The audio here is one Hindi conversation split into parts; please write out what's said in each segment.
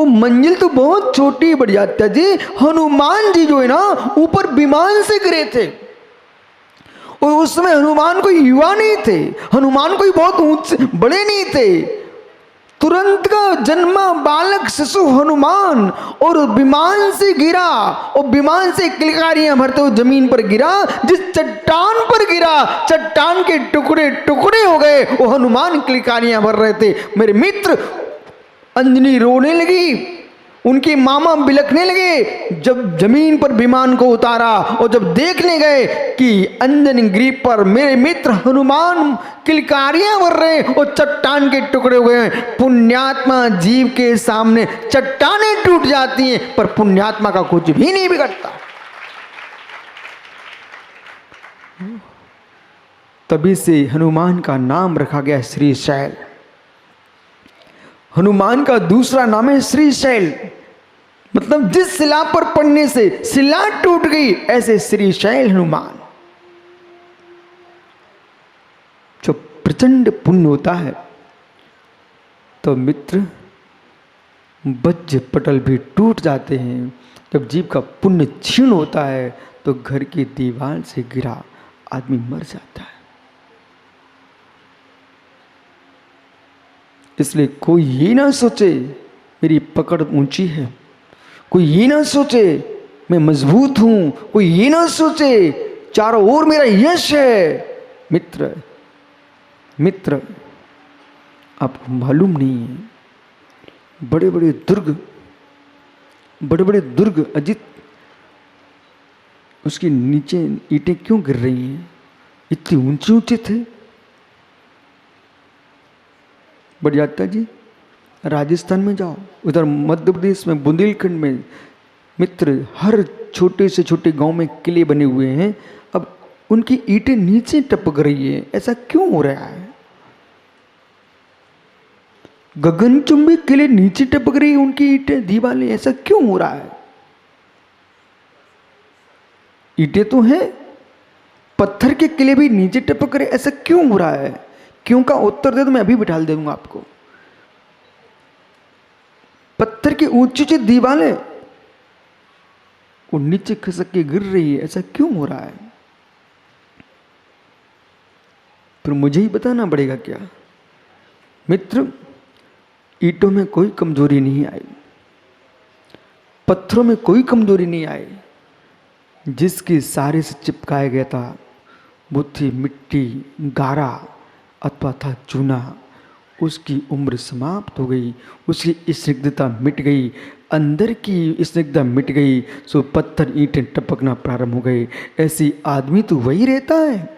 वो मंजिल तो बहुत छोटी बढ़ जाती है जी। हनुमान जी जो है ना ऊपर विमान से गिरे थे, और उस समय हनुमान कोई युवा नहीं थे, हनुमान कोई बहुत ऊंचे बड़े नहीं थे। तुरंत का जन्मा बालक शिशु हनुमान, और विमान से गिरा, और विमान से किलकारियां भरते हुए जमीन पर गिरा। जिस चट्टान पर गिरा चट्टान के टुकड़े टुकड़े हो गए, वो हनुमान किलकारियां भर रहे थे। मेरे मित्र, अंजनी रोने लगी, उनके मामा बिलखने लगे जब जमीन पर विमान को उतारा, और जब देखने गए कि अंजनी गिरी पर मेरे मित्र हनुमान किलकारियां भर रहे और चट्टान के टुकड़े हो गए। पुण्यात्मा जीव के सामने चट्टानें टूट जाती हैं, पर पुण्यात्मा का कुछ भी नहीं बिगड़ता। तभी से हनुमान का नाम रखा गया श्रीशैल। हनुमान का दूसरा नाम है श्रीशैल, मतलब जिस शिला पर पड़ने से शिला टूट गई, ऐसे श्रीशैल हनुमान। जो प्रचंड पुण्य होता है तो मित्र वज्र पटल भी टूट जाते हैं। जब जीव का पुण्य क्षीण होता है तो घर की दीवार से गिरा आदमी मर जाता है। इसलिए कोई ये ना सोचे मेरी पकड़ ऊंची है, कोई ये ना सोचे मैं मजबूत हूं, कोई ये ना सोचे चारों ओर मेरा यश है। मित्र मित्र आपको मालूम नहीं है, बड़े बड़े दुर्ग अजित, उसके नीचे ईंटें क्यों गिर रही हैं? इतनी ऊंचे ऊंचे थे। बढ़ जाता जी, राजस्थान में जाओ, उधर मध्य प्रदेश में बुंदेलखंड में मित्र हर छोटे से छोटे गांव में किले बने हुए हैं। अब उनकी ईंटें नीचे टपक रही है, ऐसा क्यों हो रहा है? गगनचुंबी किले नीचे टपक रही है, उनकी ईंटें दीवारें, ऐसा क्यों हो रहा है? ईंटें तो हैं, पत्थर के किले भी नीचे टपक रहे, ऐसा क्यों हो रहा है? क्यों का उत्तर दे तो मैं अभी बिठा दे दूंगा आपको। पत्थर की ऊंची ऊंची दीवारें वो नीचे खसक के गिर रही है, ऐसा क्यों हो रहा है? पर मुझे ही बताना पड़ेगा क्या? मित्र, ईंटों में कोई कमजोरी नहीं आई, पत्थरों में कोई कमजोरी नहीं आई। जिसकी सारे से चिपकाया गया था वो थी मिट्टी, गारा अथवा था चूना। उसकी उम्र समाप्त हो गई, उसकी स्निग्धता मिट गई, अंदर की स्निग्धता मिट गई, सो पत्थर ईंटें टपकना प्रारंभ हो गए। ऐसी आदमी तो वही रहता है,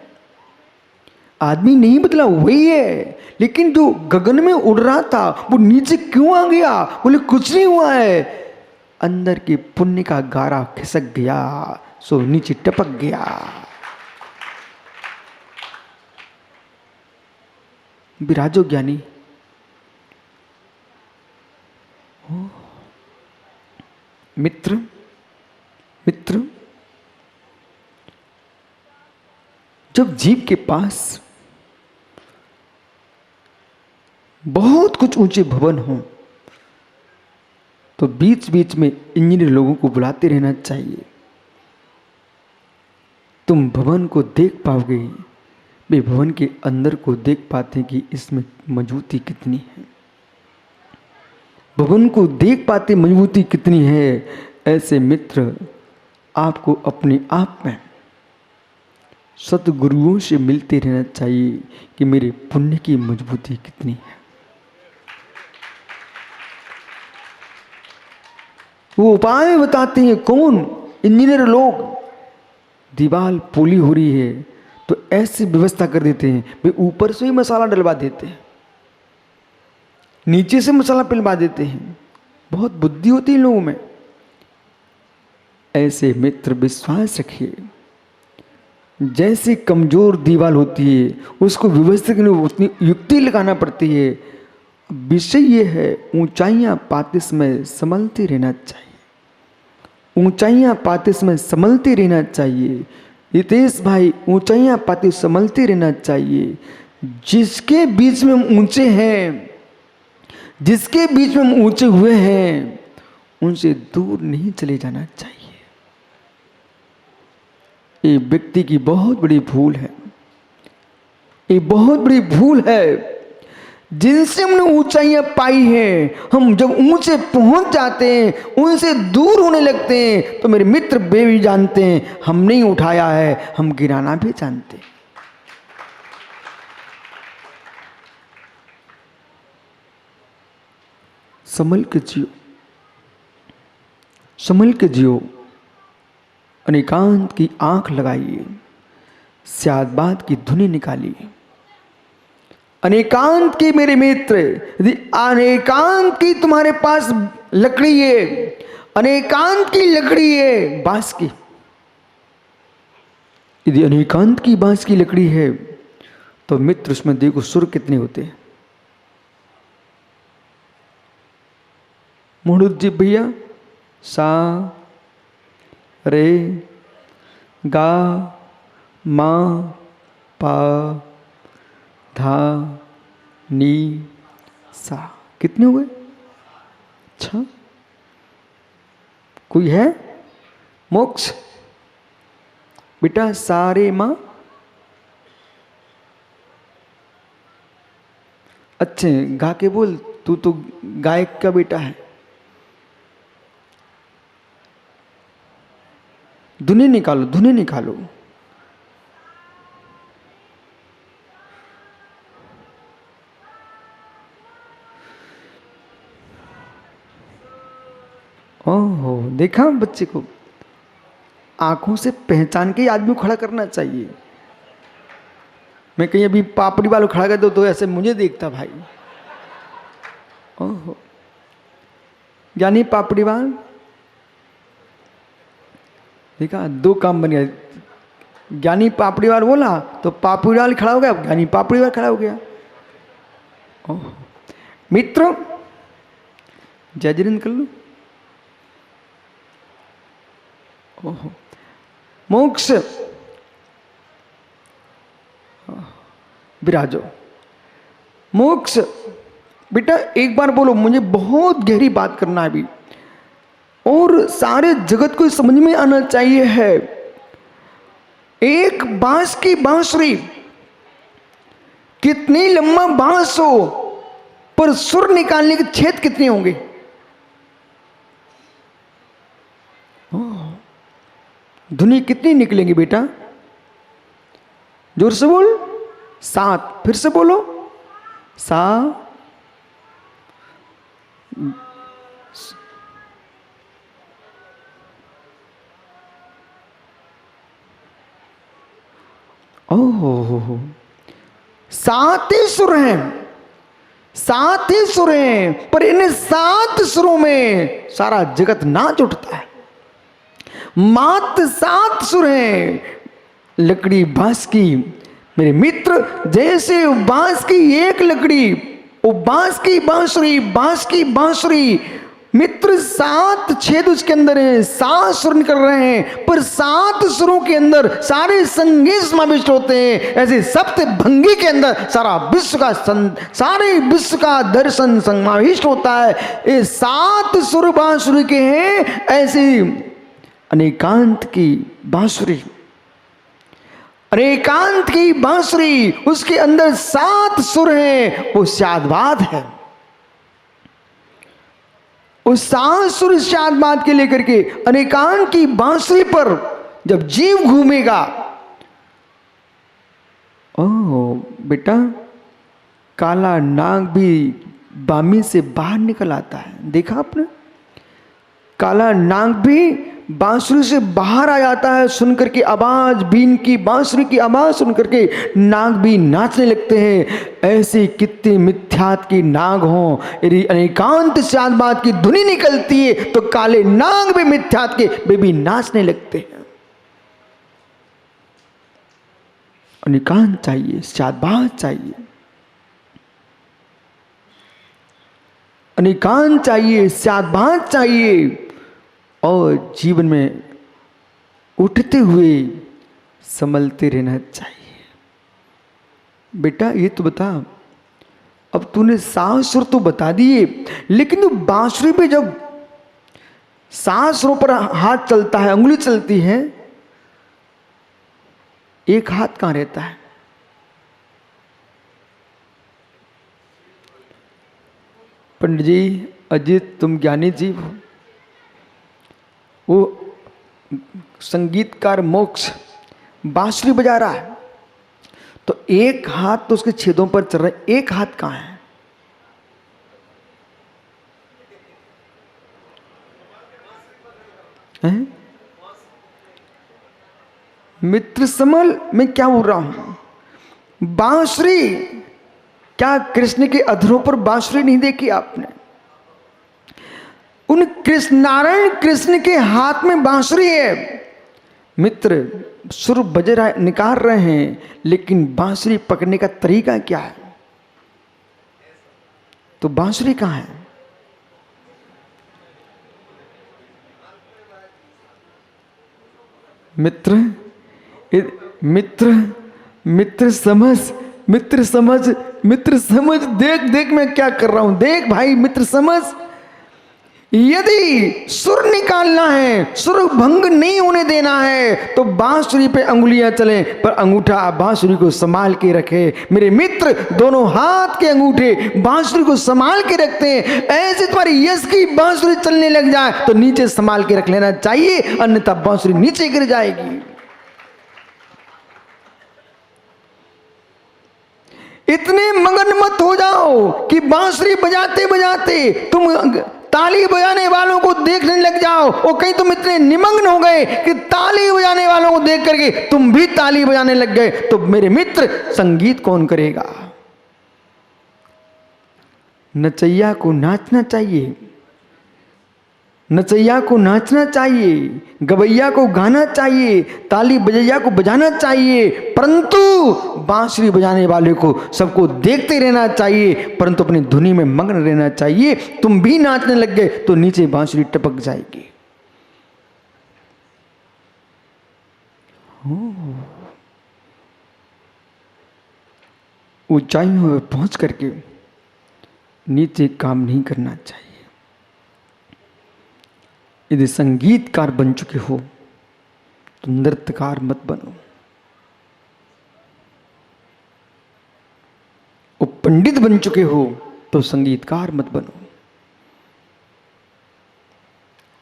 आदमी नहीं बदला, वही है। लेकिन जो गगन में उड़ रहा था वो नीचे क्यों आ गया? बोले कुछ नहीं हुआ है, अंदर के पुण्य का गारा खिसक गया, सो नीचे टपक गया। विराजो ज्ञानी। मित्र मित्र, जब जीव के पास बहुत कुछ ऊंचे भवन हो तो बीच बीच में इंजीनियर लोगों को बुलाते रहना चाहिए। तुम भवन को देख पाओगे, वे भवन के अंदर को देख पाते हैं कि इसमें मजबूती कितनी है। भवन को देख पाते मजबूती कितनी है। ऐसे मित्र आपको अपने आप में सतगुरुओं से मिलते रहना चाहिए कि मेरे पुण्य की मजबूती कितनी है। वो उपाय बताते हैं। कौन? इंजीनियर लोग। दीवार पोली हो रही है तो ऐसी व्यवस्था कर देते हैं, वे ऊपर से ही मसाला डलवा देते हैं, नीचे से मसाला पिलवा देते हैं। बहुत बुद्धि होती है इन लोगों में। ऐसे मित्र विश्वास रखिए, जैसी कमजोर दीवार होती है उसको व्यवस्थित करने में उतनी युक्ति लगाना पड़ती है। विषय ये है, ऊंचाइयां पाते समय संभलते रहना चाहिए, ऊंचाइयां पाते समय संभलते रहना चाहिए। रितेश भाई, ऊंचाइयां पाते संभलते रहना चाहिए। जिसके बीच में हम ऊंचे हैं, जिसके बीच में हम ऊंचे हुए हैं उनसे दूर नहीं चले जाना चाहिए। ये व्यक्ति की बहुत बड़ी भूल है, ये बहुत बड़ी भूल है। जिनसे हमने ऊंचाइयां पाई हैं, हम जब ऊंचे पहुंच जाते हैं, उनसे दूर होने लगते हैं, तो मेरे मित्र वे भी जानते हैं हम नहीं उठाया है, हम गिराना भी जानते हैं। संभल के जियो, संभल के जियो। अनेकांत की आंख लगाइए, स्याद बात की धुनी निकालिए। अनेकांत की मेरे मित्र, यदि अनेकांत की तुम्हारे पास लकड़ी है, अनेकांत की लकड़ी है बांस की, यदि अनेकांत की बांस की लकड़ी है तो मित्र उसमें देखो सुर कितने होते हैं। मुड़ुत जी भैया, सा रे गा मा पा धा नी सा, कितने हुए? 6। कोई है? मोक्ष बेटा, सारे माँ। अच्छे गा के बोल, तू तो गायक का बेटा है। धुनी निकालो, धुनी निकालो। ओहो, देखा बच्चे को आंखों से पहचान के आदमी को खड़ा करना चाहिए। मैं कहीं अभी पापड़ी वालों खड़ा कर दो तो ऐसे मुझे देखता भाई। ओहो, ज्ञानी पापड़ी वाल, देखा 2 काम बन गया। ज्ञानी पापड़ी वाल बोला तो पापड़ी वाल खड़ा हो गया, ज्ञानी पापड़ी वाल खड़ा हो गया। ओह मित्रों, जय जिनेंद्र कर लो। ओहो, मोक्ष विराजो। मोक्ष बेटा एक बार बोलो, मुझे बहुत गहरी बात करना है अभी, और सारे जगत को समझ में आना चाहिए है। एक बांस की बांसुरी, कितनी लंबा बांस हो पर सुर निकालने के छेद कितने होंगे? धुनी कितनी निकलेंगी बेटा? जोर से बोल। 7, फिर से बोलो। सा, ओहो, 7 ही सुर हैं, 7 ही सुर हैं, पर इन 7 सुरों में सारा जगत नाच उठता है। मात्र 7 सुर हैं। लकड़ी बांस की, मेरे मित्र, जैसे बांस की एक लकड़ी, वो बांस की बांसुरी, बांस की बांसुरी, मित्र 7 छेद उसके अंदर हैं, 7 सुर निकल रहे हैं, पर 7 सुरों के अंदर सारे संगीत समाविष्ट होते हैं। ऐसे सप्त भंगी के अंदर सारा विश्व का सारे विश्व का दर्शन समाविष्ट होता है। ये 7 सुर बांसुरी के हैं। ऐसे अनेकांत की बांसुरी, अनेकांत की बांसुरी, उसके अंदर 7 सुर हैं, वो शादबाद है। उस 7 सुर शादबाद के लेकर के अनेकांत की बांसुरी पर जब जीव घूमेगा, ओह बेटा, काला नाग भी बामी से बाहर निकल आता है। देखा आपने? काला नाग भी बांसुरी से बाहर आ जाता है। सुनकर के आवाज, बीन की बांसुरी की आवाज सुनकर के नाग भी नाचने लगते हैं। ऐसे कितने मिथ्यात की नाग हों, यदि अनेकांत शादबाद की धुनी निकलती है तो काले नाग भी मिथ्यात के वे भी नाचने लगते हैं। अनेकांत चाहिए, शादबाद चाहिए, अनेकांत चाहिए, शादबाद चाहिए, और जीवन में उठते हुए संभलते रहना चाहिए। बेटा ये तो बता, अब तूने 7 सुर तो बता दिए, लेकिन तो बांसुरी पे जब 7 सुरों पर हाथ चलता है, उंगली चलती है, एक हाथ कहां रहता है? पंडित जी, अजीत तुम ज्ञानी जीव हो। वो संगीतकार मोक्ष बांसुरी बजा रहा है, तो एक हाथ तो उसके छेदों पर चल रहा है, एक हाथ कहां है? हैं? मित्र समल मैं क्या बोल रहा हूं? बांसुरी, क्या कृष्ण के अधरों पर बांसुरी नहीं देखी आपने? उन कृष्ण, नारायण कृष्ण के हाथ में बांसुरी है। मित्र सुर बज रहा है, निकाल रहे हैं, लेकिन बांसुरी पकड़ने का तरीका क्या है? तो बांसुरी कहां है? मित्र मित्र मित्र समझ, मित्र समझ, मित्र समझ, देख देख मैं क्या कर रहा हूं, देख भाई मित्र समझ। यदि सुर निकालना है, सुर भंग नहीं होने देना है, तो बांसुरी पे अंगुलियां चले, पर अंगूठा बांसुरी को संभाल के रखे। मेरे मित्र दोनों हाथ के अंगूठे बांसुरी को संभाल के रखते हैं। ऐसे तुम्हारी यश की बांसुरी चलने लग जाए तो नीचे संभाल के रख लेना चाहिए, अन्यथा बांसुरी नीचे गिर जाएगी। इतने मगन मत हो जाओ कि बांसुरी बजाते बजाते तुम ताली बजाने वालों को देखने लग जाओ, और कहीं तुम इतने निमग्न हो गए कि ताली बजाने वालों को देख करके तुम भी ताली बजाने लग गए, तो मेरे मित्र संगीत कौन करेगा? नचैया को नाचना चाहिए, नचैया को नाचना चाहिए, गवैया को गाना चाहिए, ताली बजैया को बजाना चाहिए, परंतु बांसुरी बजाने वाले को सबको देखते रहना चाहिए, परंतु अपनी धुनी में मग्न रहना चाहिए। तुम भी नाचने लग गए तो नीचे बांसुरी टपक जाएगी। ऊंचाइयों में पहुंच करके नीचे काम नहीं करना चाहिए। यदि संगीतकार बन चुके हो तो नृत्यकार मत बनो। और पंडित बन चुके हो तो संगीतकार मत बनो,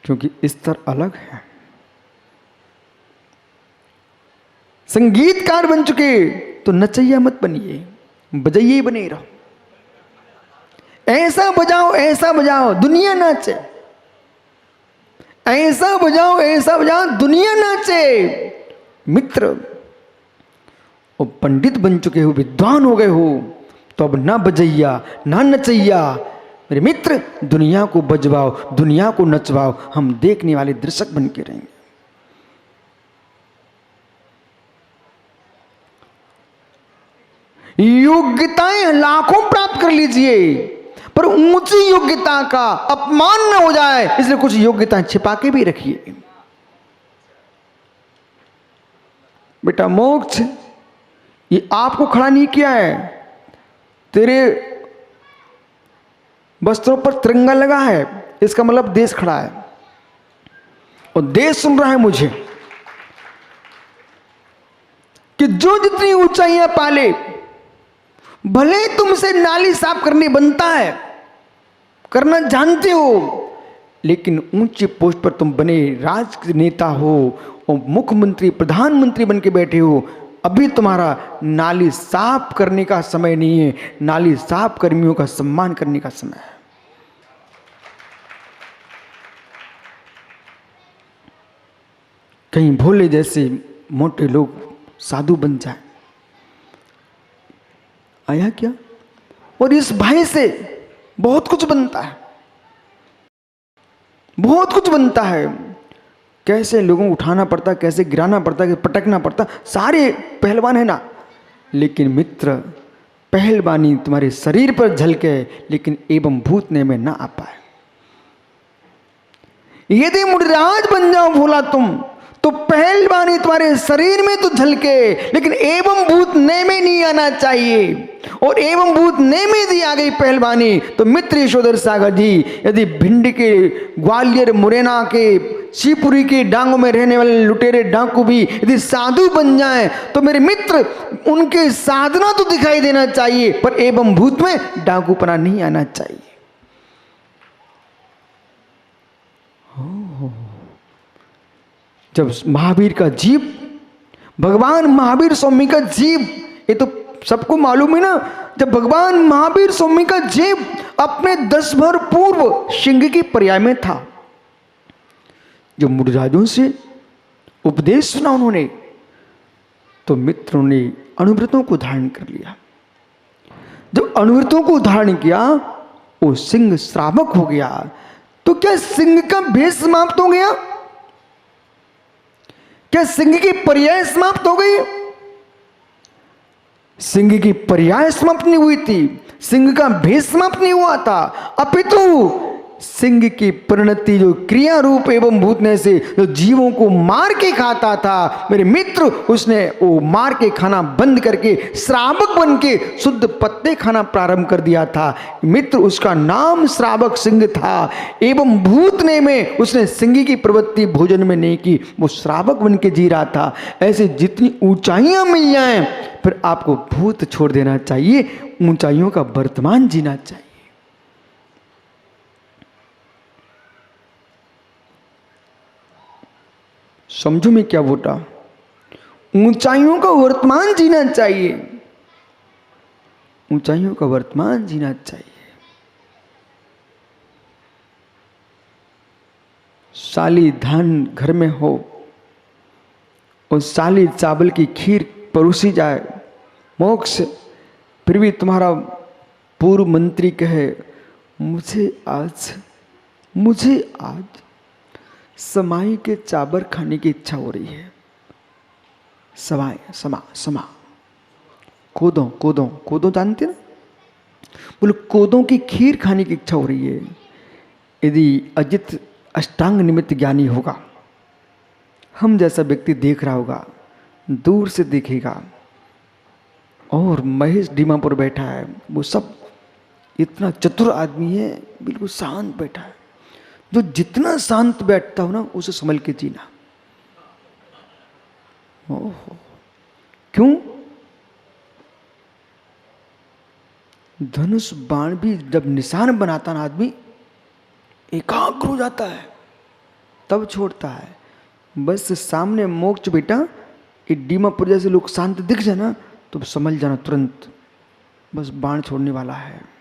क्योंकि स्तर अलग है। संगीतकार बन चुके तो नचैया मत बनिए, बजाइए बने रहो। ऐसा बजाओ दुनिया नाचे, ऐसा बजाओ दुनिया नाचे। मित्र, और पंडित बन चुके हो, विद्वान हो गए हो, तो अब ना बजैया ना नचैया, मेरे मित्र दुनिया को बजवाओ, दुनिया को नचवाओ, हम देखने वाले दर्शक बन के रहेंगे। योग्यताएं लाखों प्राप्त कर लीजिए, पर ऊंची योग्यता का अपमान न हो जाए, इसलिए कुछ योग्यताएं छिपा के भी रखिए। बेटा मोक्ष, ये आपको खड़ा नहीं किया है, तेरे वस्त्रों पर तिरंगा लगा है, इसका मतलब देश खड़ा है, और देश सुन रहा है मुझे कि जो जितनी ऊंचाइयां पाले, भले तुमसे नाली साफ करनी बनता है, करना जानते हो, लेकिन ऊंची पोस्ट पर तुम बने राजनेता हो और मुख्यमंत्री प्रधानमंत्री बन के बैठे हो, अभी तुम्हारा नाली साफ करने का समय नहीं है, नाली साफ कर्मियों का सम्मान करने का समय है। कहीं भोले जैसे मोटे लोग साधु बन जाए, आया क्या? और इस भाई से बहुत कुछ बनता है, बहुत कुछ बनता है। कैसे लोगों को उठाना पड़ता, कैसे गिराना पड़ता, कैसे पटकना पड़ता, सारे पहलवान है ना। लेकिन मित्र, पहलवानी तुम्हारे शरीर पर झलके, लेकिन एवं भूतने में ना आ पाए। यदि मुनिराज बन जाओ भोला तुम, तो पहलवानी तुम्हारे शरीर में तो झलके, लेकिन एवं भूत नए में नहीं आना चाहिए। और एवं भूत ने में दी आ गई पहलवानी। तो मित्र यशोधर सागर जी, यदि भिंड के, ग्वालियर, मुरैना के, शिवपुरी के डांगों में रहने वाले लुटेरे डाकू भी यदि साधु बन जाएं तो मेरे मित्र उनके साधना तो दिखाई देना चाहिए, पर एवं भूत में डाकूपना नहीं आना चाहिए। जब महावीर का जीव, भगवान महावीर स्वामी का जीव, ये तो सबको मालूम है ना, जब भगवान महावीर स्वामी का जीव अपने 10 भर पूर्व सिंह की पर्याय में था, जो मुरजाजों से उपदेश सुना उन्होंने, तो मित्रों ने अनुव्रतों को धारण कर लिया। जब अनुव्रतों को धारण किया, वो सिंह श्रावक हो गया। तो क्या सिंह का भेष समाप्त हो गया? क्या सिंह की पर्याय समाप्त हो गई? सिंह की पर्याय समाप्त नहीं हुई थी, सिंह का भेष समाप्त नहीं हुआ था, अपितु सिंह की परिणति जो क्रिया रूप एवं भूतने से जो जीवों को मार के खाता था, मेरे मित्र उसने वो मार के खाना बंद करके श्रावक बन के शुद्ध पत्ते खाना प्रारंभ कर दिया था। मित्र उसका नाम श्रावक सिंह था। एवं भूतने में उसने सिंह की प्रवृत्ति भोजन में नहीं की, वो श्रावक बन के जी रहा था। ऐसे जितनी ऊंचाइयां मिल जाएं, फिर आपको भूत छोड़ देना चाहिए, ऊंचाइयों का वर्तमान जीना चाहिए। समझो मैं क्या बोला? ऊंचाइयों का वर्तमान जीना चाहिए, ऊंचाइयों का वर्तमान जीना चाहिए। साली धान घर में हो और साली चावल की खीर परोसी जाए मोक्ष, फिर भी तुम्हारा पूर्व मंत्री कहे मुझे आज समाई के चावल खाने की इच्छा हो रही है। समा कोदों जानते ना? बोले कोदों की खीर खाने की इच्छा हो रही है। यदि अजित अष्टांग निमित्त ज्ञानी होगा, हम जैसा व्यक्ति देख रहा होगा, दूर से देखेगा, और महेश डीमापुर बैठा है, वो सब इतना चतुर आदमी है, बिल्कुल शांत बैठा है। जो जितना शांत बैठता हो ना, उसे संभल के जीना। ओहो, क्यों? धनुष बाण भी जब निशान बनाता ना आदमी, एकाग्र हो जाता है, तब छोड़ता है। बस सामने मोक्ष बेटा, ये डीमापुर जैसे लोग शांत दिख जाए ना, तो समझ जाना तुरंत, बस बाण छोड़ने वाला है।